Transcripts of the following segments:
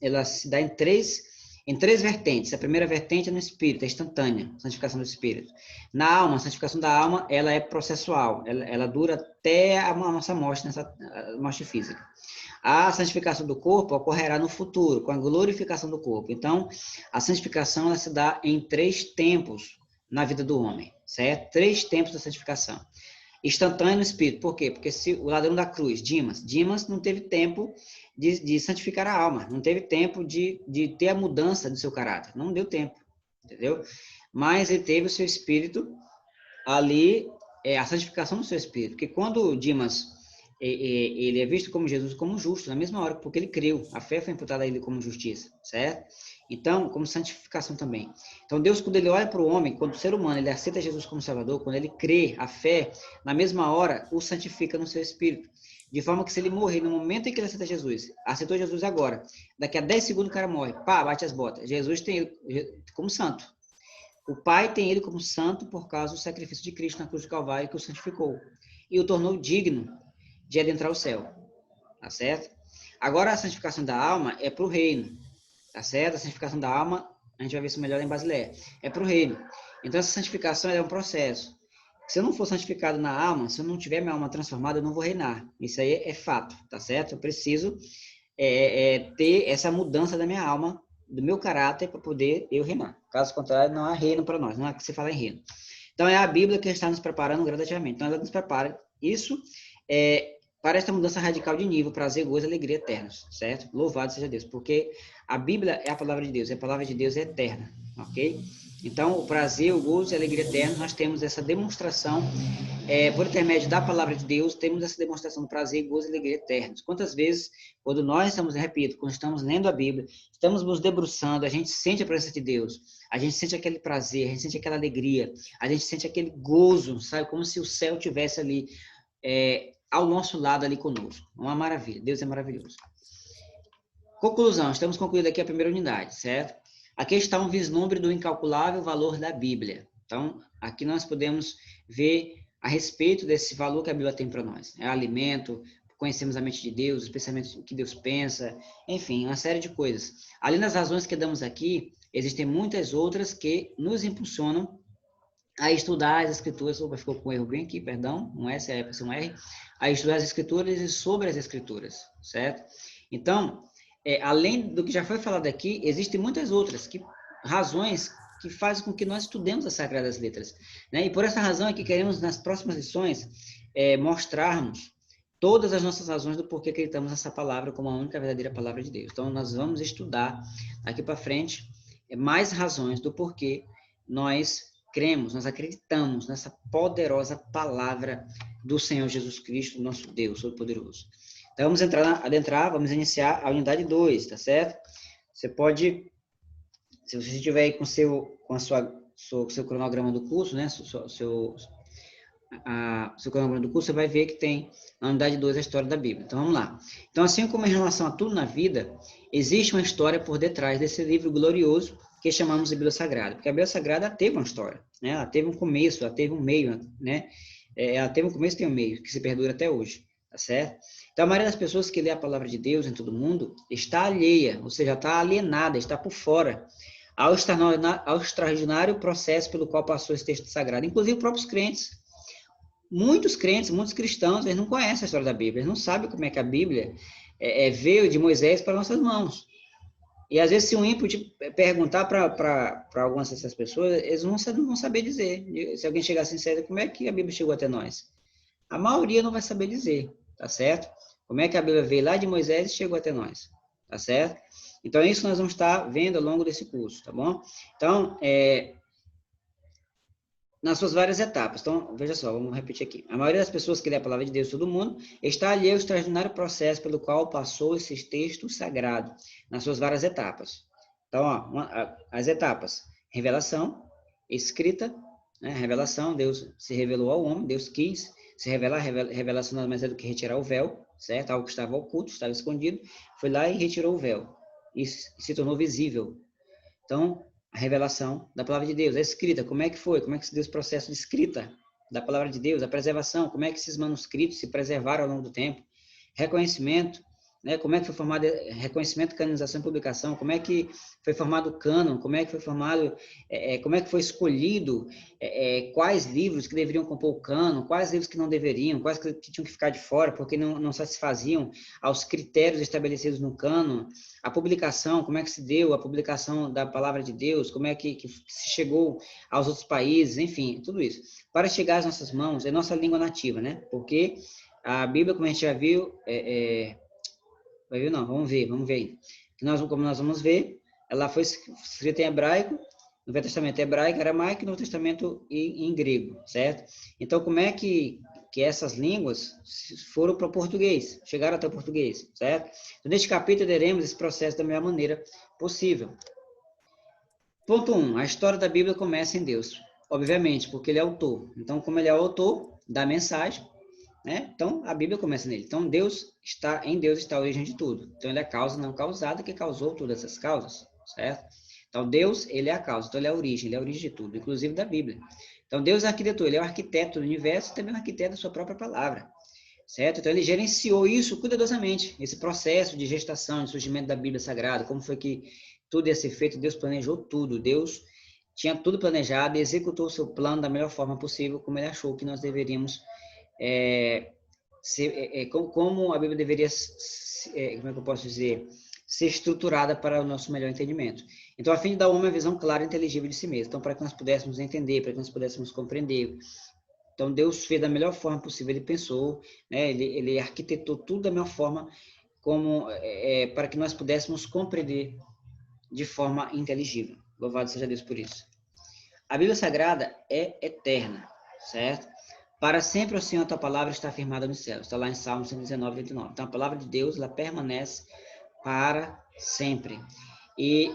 ela se dá em três vertentes. A primeira vertente é no espírito, é instantânea, a santificação do espírito. Na alma, a santificação da alma, ela é processual, ela dura até a nossa morte, nessa morte física. A santificação do corpo ocorrerá no futuro, com a glorificação do corpo. Então, a santificação ela se dá em 3 tempos na vida do homem, certo? 3 tempos da santificação. Instantâneo no espírito. Por quê? Porque se o ladrão da cruz, Dimas não teve tempo de santificar a alma, não teve tempo de ter a mudança do seu caráter, não deu tempo, entendeu? Mas ele teve o seu espírito ali, a santificação do seu espírito, porque quando Dimas ele é visto como Jesus como justo, na mesma hora, porque ele creu, a fé foi imputada a ele como justiça, certo? Então, como santificação também. Então, Deus, quando ele olha para o homem, quando o ser humano, ele aceita Jesus como Salvador, quando ele crê, a fé, na mesma hora, o santifica no seu espírito. De forma que se ele morrer no momento em que ele aceita Jesus, aceitou Jesus agora, daqui a 10 segundos o cara morre, pá, bate as botas. Jesus tem ele como santo. O Pai tem ele como santo por causa do sacrifício de Cristo na cruz do Calvário, que o santificou. E o tornou digno de adentrar o céu. Tá certo? Agora, a santificação da alma é para o reino. Tá certo? A santificação da alma, a gente vai ver isso melhor em Basileia. É para o reino. Então, essa santificação é um processo. Se eu não for santificado na alma, se eu não tiver minha alma transformada, eu não vou reinar. Isso aí é fato, tá certo? Eu preciso ter essa mudança da minha alma, do meu caráter, para poder eu reinar. Caso contrário, não há reino para nós, não é que se fala em reino. Então, é a Bíblia que está nos preparando gradativamente. Então, ela nos prepara. Isso para esta mudança radical de nível, prazer, gozo e alegria eternos, certo? Louvado seja Deus, porque a Bíblia é a palavra de Deus, e a palavra de Deus é eterna, ok? Então, o prazer, o gozo e a alegria eternos, nós temos essa demonstração, por intermédio da palavra de Deus, temos essa demonstração do prazer, gozo e alegria eternos. Quantas vezes, quando nós estamos, repito, quando estamos lendo a Bíblia, estamos nos debruçando, a gente sente a presença de Deus, a gente sente aquele prazer, a gente sente aquela alegria, a gente sente aquele gozo, sabe? Como se o céu tivesse ali, ao nosso lado ali conosco. Uma maravilha, Deus é maravilhoso. Conclusão, estamos concluindo aqui a primeira unidade, certo? Aqui está um vislumbre do incalculável valor da Bíblia. Então, aqui nós podemos ver a respeito desse valor que a Bíblia tem para nós. É alimento, conhecemos a mente de Deus, os pensamentos que Deus pensa, enfim, uma série de coisas. Além das razões que damos aqui, existem muitas outras que nos impulsionam a estudar as Escrituras. Opa, ficou com um erro bem aqui, perdão, um S é um R. A estudar as Escrituras e sobre as Escrituras, certo? Então, além do que já foi falado aqui, existem muitas outras razões que fazem com que nós estudemos as Sagradas Letras, né? E por essa razão é que queremos, nas próximas lições, mostrarmos todas as nossas razões do porquê acreditamos nessa palavra como a única verdadeira palavra de Deus. Então, nós vamos estudar aqui para frente mais razões do porquê nós cremos, nós acreditamos nessa poderosa palavra do Senhor Jesus Cristo, nosso Deus Todo-Poderoso. Então, vamos adentrar, vamos iniciar a unidade 2, tá certo? Você pode, se você estiver aí com seu cronograma do curso, né, seu cronograma do curso, você vai ver que tem na unidade 2 a história da Bíblia. Então, vamos lá. Então, assim como em relação a tudo na vida, existe uma história por detrás desse livro glorioso que chamamos de Bíblia Sagrada. Porque a Bíblia Sagrada teve uma história, né? Ela teve um começo, ela teve um meio, né? Ela teve um começo e tem um meio, que se perdura até hoje, tá certo? Então, a maioria das pessoas que lê a palavra de Deus em todo mundo está alheia, ou seja, está alienada, está por fora ao extraordinário processo pelo qual passou esse texto sagrado. Inclusive, próprios crentes. Muitos crentes, muitos cristãos, eles não conhecem a história da Bíblia, eles não sabem como é que a Bíblia veio de Moisés para nossas mãos. E às vezes, se um ímpio perguntar para algumas dessas pessoas, eles não vão saber dizer. Se alguém chegar sincero, como é que a Bíblia chegou até nós? A maioria não vai saber dizer, tá certo? Como é que a Bíblia veio lá de Moisés e chegou até nós, tá certo? Então, é isso que nós vamos estar vendo ao longo desse curso, tá bom? Então, nas suas várias etapas. Então, veja só, vamos repetir aqui. A maioria das pessoas que lê a palavra de Deus, todo mundo, está alheio ao extraordinário processo pelo qual passou esse texto sagrado, nas suas várias etapas. Então, as etapas: revelação, escrita, né? Revelação, Deus se revelou ao homem, Deus quis se revelar, revelação nada mais é do que retirar o véu, certo? Algo que estava oculto, estava escondido, foi lá e retirou o véu, e se tornou visível. Então, a revelação da palavra de Deus, a escrita, como é que foi? Como é que se deu esse processo de escrita da palavra de Deus? A preservação, como é que esses manuscritos se preservaram ao longo do tempo? Reconhecimento, né? Como é que foi formado reconhecimento, canonização e publicação, como é que foi formado o cânon, como é que foi formado, como é que foi escolhido, quais livros que deveriam compor o cânon, quais livros que não deveriam, quais que tinham que ficar de fora, porque não satisfaziam aos critérios estabelecidos no cânon, a publicação, como é que se deu a publicação da palavra de Deus, como é que se chegou aos outros países, enfim, tudo isso. Para chegar às nossas mãos, é nossa língua nativa, né? Porque a Bíblia, como a gente já viu, vai ver não, vamos ver aí. Como nós vamos ver, ela foi escrita em hebraico, no Velho Testamento hebraico, aramaico, e no Novo Testamento em grego, certo? Então, como é que essas línguas foram para o português, chegaram até o português, certo? Então, neste capítulo, teremos esse processo da melhor maneira possível. Ponto 1. A história da Bíblia começa em Deus, obviamente, porque ele é autor. Então, como ele é o autor da mensagem, né? Então, a Bíblia começa nele. Então, em Deus está a origem de tudo. Então, ele é a causa não causada que causou todas essas causas, certo? Então, Deus, ele é a causa. Então, ele é a origem de tudo, inclusive da Bíblia. Então, Deus é arquitetor, ele é o arquiteto do universo e também o arquiteto da sua própria palavra, certo? Então, ele gerenciou isso cuidadosamente, esse processo de gestação, de surgimento da Bíblia Sagrada, como foi que tudo ia ser feito, Deus planejou tudo, Deus tinha tudo planejado e executou o seu plano da melhor forma possível, como ele achou que nós deveríamos como a Bíblia deveria, como é que eu posso dizer, ser estruturada para o nosso melhor entendimento. Então, a fim de dar ao homem uma visão clara e inteligível de si mesmo. Então, para que nós pudéssemos entender, para que nós pudéssemos compreender. Então, Deus fez da melhor forma possível, ele pensou, né, ele arquitetou tudo da melhor forma, para que nós pudéssemos compreender de forma inteligível. Louvado seja Deus por isso. A Bíblia Sagrada é eterna, certo? Para sempre, o Senhor, a tua palavra está firmada nos céus. Está lá em Salmo 119, 89. Então, a palavra de Deus, ela permanece para sempre. E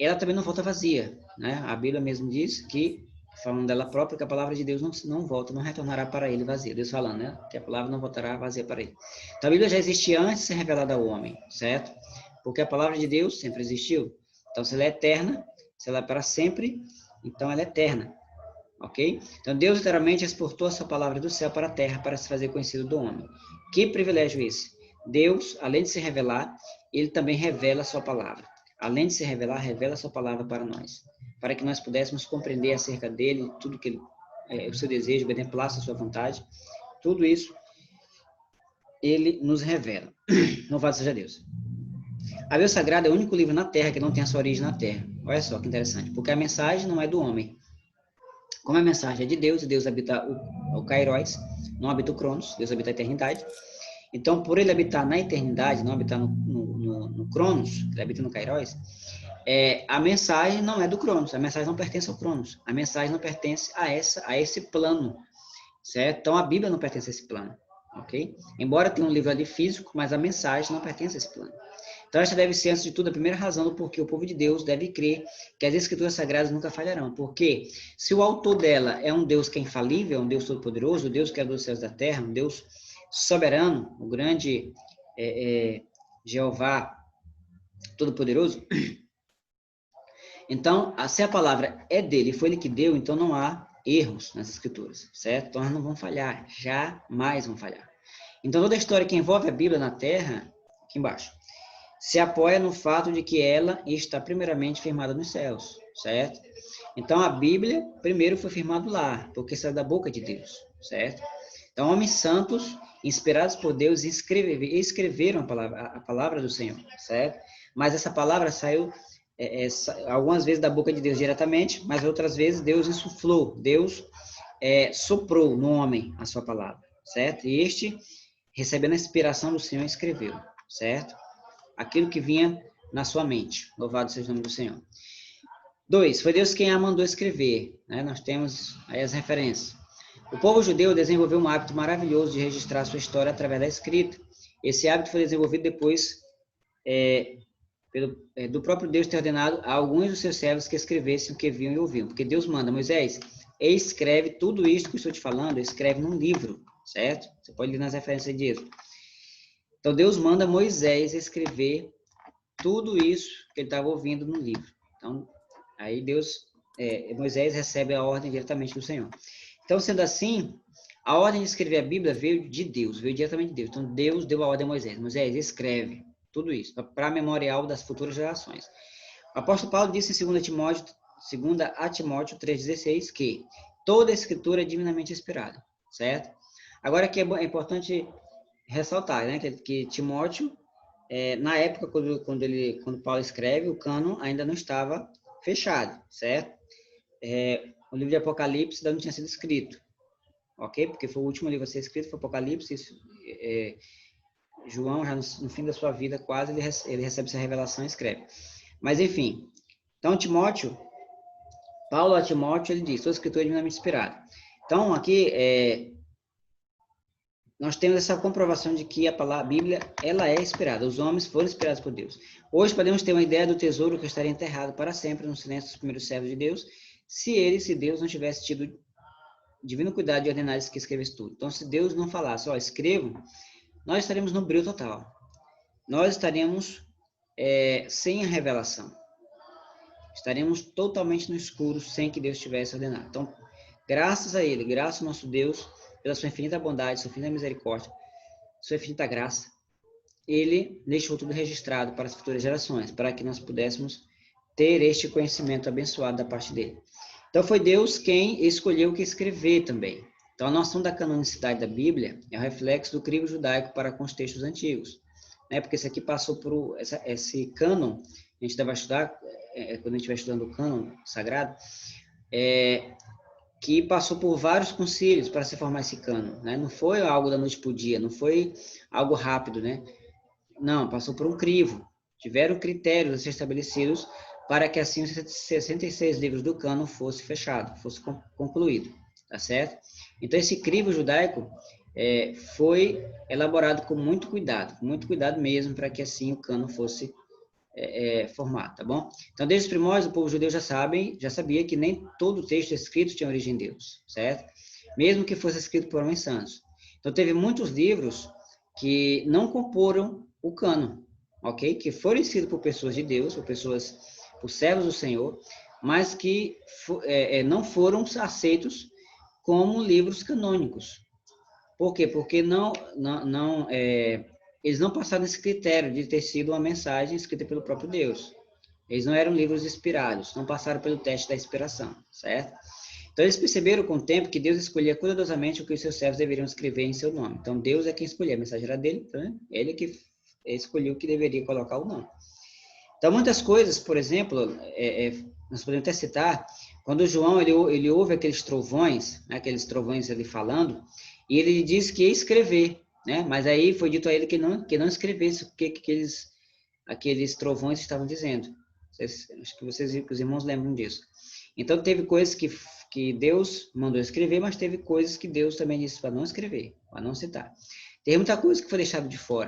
ela também não volta vazia, né? A Bíblia mesmo diz que, falando dela própria, que a palavra de Deus não volta, não retornará para ele vazia. Deus falando, né? Que a palavra não voltará vazia para ele. Então, a Bíblia já existia antes de ser revelada ao homem, certo? Porque a palavra de Deus sempre existiu. Então, se ela é eterna, se ela é para sempre, então ela é eterna. Ok? Então, Deus literalmente exportou a sua palavra do céu para a terra para se fazer conhecido do homem. Que privilégio esse! Deus, além de se revelar, ele também revela a sua palavra. Além de se revelar, revela a sua palavra para nós, para que nós pudéssemos compreender acerca dele, tudo que ele, o seu desejo, beneplácito, a sua vontade, tudo isso ele nos revela. Louvado seja Deus. A Bíblia Sagrada é o único livro na Terra que não tem a sua origem na Terra. Olha só que interessante, porque a mensagem não é do homem. Como a mensagem é de Deus, e Deus habita o Kairos, não habita o Cronos, Deus habita a eternidade. Então, por ele habitar na eternidade, não habitar no Cronos, ele habita no Kairos, a mensagem não é do Cronos, a mensagem não pertence ao Cronos, a mensagem não pertence a esse plano, certo? Então, a Bíblia não pertence a esse plano, ok? Embora tenha um livro ali físico, mas a mensagem não pertence a esse plano. Então, esta deve ser, antes de tudo, a primeira razão do porquê o povo de Deus deve crer que as Escrituras Sagradas nunca falharão. Porque se o autor dela é um Deus que é infalível, um Deus todo-poderoso, o Deus que é dos céus e da terra, um Deus soberano, o grande Jeová todo-poderoso, então, se a palavra é dele, foi ele que deu, então não há erros nas Escrituras, certo? Então, elas não vão falhar, jamais vão falhar. Então, toda a história que envolve a Bíblia na Terra, aqui embaixo, se apoia no fato de que ela está primeiramente firmada nos céus, certo? Então, a Bíblia, primeiro, foi firmada lá, porque saiu da boca de Deus, certo? Então, homens santos, inspirados por Deus, escreveram a palavra do Senhor, certo? Mas essa palavra saiu algumas vezes da boca de Deus diretamente, mas outras vezes Deus insuflou, Deus soprou no homem a sua palavra, certo? E este, recebendo a inspiração do Senhor, escreveu, certo? Aquilo que vinha na sua mente. Louvado seja o nome do Senhor. 2. Foi Deus quem a mandou escrever. Né? Nós temos aí as referências. O povo judeu desenvolveu um hábito maravilhoso de registrar sua história através da escrita. Esse hábito foi desenvolvido depois do próprio Deus ter ordenado a alguns dos seus servos que escrevessem o que viam e ouviam. Porque Deus manda, Moisés, escreve tudo isso que eu estou te falando, escreve num livro, certo? Você pode ler nas referências disso. Então, Deus manda Moisés escrever tudo isso que ele estava ouvindo no livro. Então, aí Moisés recebe a ordem diretamente do Senhor. Então, sendo assim, A ordem de escrever a Bíblia veio de Deus, veio diretamente de Deus. Então, Deus deu a ordem a Moisés. Moisés, escreve tudo isso, para memorial das futuras gerações. O apóstolo Paulo disse em 2 a Timóteo 3,16 que toda a escritura é divinamente inspirada, certo? Agora, aqui é importante ressaltar, né, que Timóteo, na época, quando Paulo escreve, o cânon ainda não estava fechado, certo? O livro de Apocalipse ainda não tinha sido escrito, ok? Porque foi o último livro a ser escrito, foi Apocalipse. João, já no fim da sua vida, quase, ele recebe essa revelação e escreve. Mas, enfim, então, Paulo a Timóteo, ele diz, toda escritura é divinamente inspirada. Então, aqui, nós temos essa comprovação de que a Bíblia, ela é inspirada, os homens foram inspirados por Deus. Hoje podemos ter uma ideia do tesouro que estaria enterrado para sempre no silêncio dos primeiros servos de Deus, se Deus não tivesse tido divino cuidado de ordenar que escrevesse tudo. Então, se Deus não falasse, escrevam, nós estaremos no breu total. Nós estaremos sem a revelação. Estaremos totalmente no escuro, sem que Deus tivesse ordenado. Então, graças a Ele, graças ao nosso Deus, pela sua infinita bondade, sua infinita misericórdia, sua infinita graça, Ele deixou tudo registrado para as futuras gerações, para que nós pudéssemos ter este conhecimento abençoado da parte dele. Então, foi Deus quem escolheu o que escrever também. Então, a noção da canonicidade da Bíblia é o reflexo do crivo judaico para com os textos antigos. Né? Porque esse aqui passou por... Esse cânon, a gente vai estudar, quando a gente vai estudando o cânon sagrado, que passou por vários concílios para se formar esse cânon. Né? Não foi algo da noite para o dia, não foi algo rápido, né? Não, passou por um crivo. Tiveram critérios a ser estabelecidos para que assim os 66 livros do cânon fosse fechado, fosse concluído, tá certo? Então esse crivo judaico foi elaborado com muito cuidado mesmo, para que assim o cânon fosse formado, tá bom? Então desde os primórdios o povo judeu já sabia que nem todo texto escrito tinha origem em Deus, certo? Mesmo que fosse escrito por homens santos. Então teve muitos livros que não comporam o cânon, ok? Que foram escritos por pessoas de Deus, por servos do Senhor, mas que não foram aceitos como livros canônicos. Por quê? Porque eles não passaram esse critério de ter sido uma mensagem escrita pelo próprio Deus. Eles não eram livros inspirados, não passaram pelo teste da inspiração, certo? Então, eles perceberam com o tempo que Deus escolhia cuidadosamente o que os seus servos deveriam escrever em seu nome. Então, Deus é quem escolhia, a mensagem era dele, né? Ele que escolheu o que deveria colocar ou não. Então, muitas coisas, por exemplo, nós podemos até citar, quando João ele ouve aqueles trovões, né, ali falando, e ele diz que ia escrever, né? Mas aí foi dito a ele que não escrevesse o que aqueles trovões estavam dizendo. Acho que os irmãos lembram disso. Então, teve coisas que Deus mandou escrever, mas teve coisas que Deus também disse para não escrever, para não citar. Tem muita coisa que foi deixada de fora.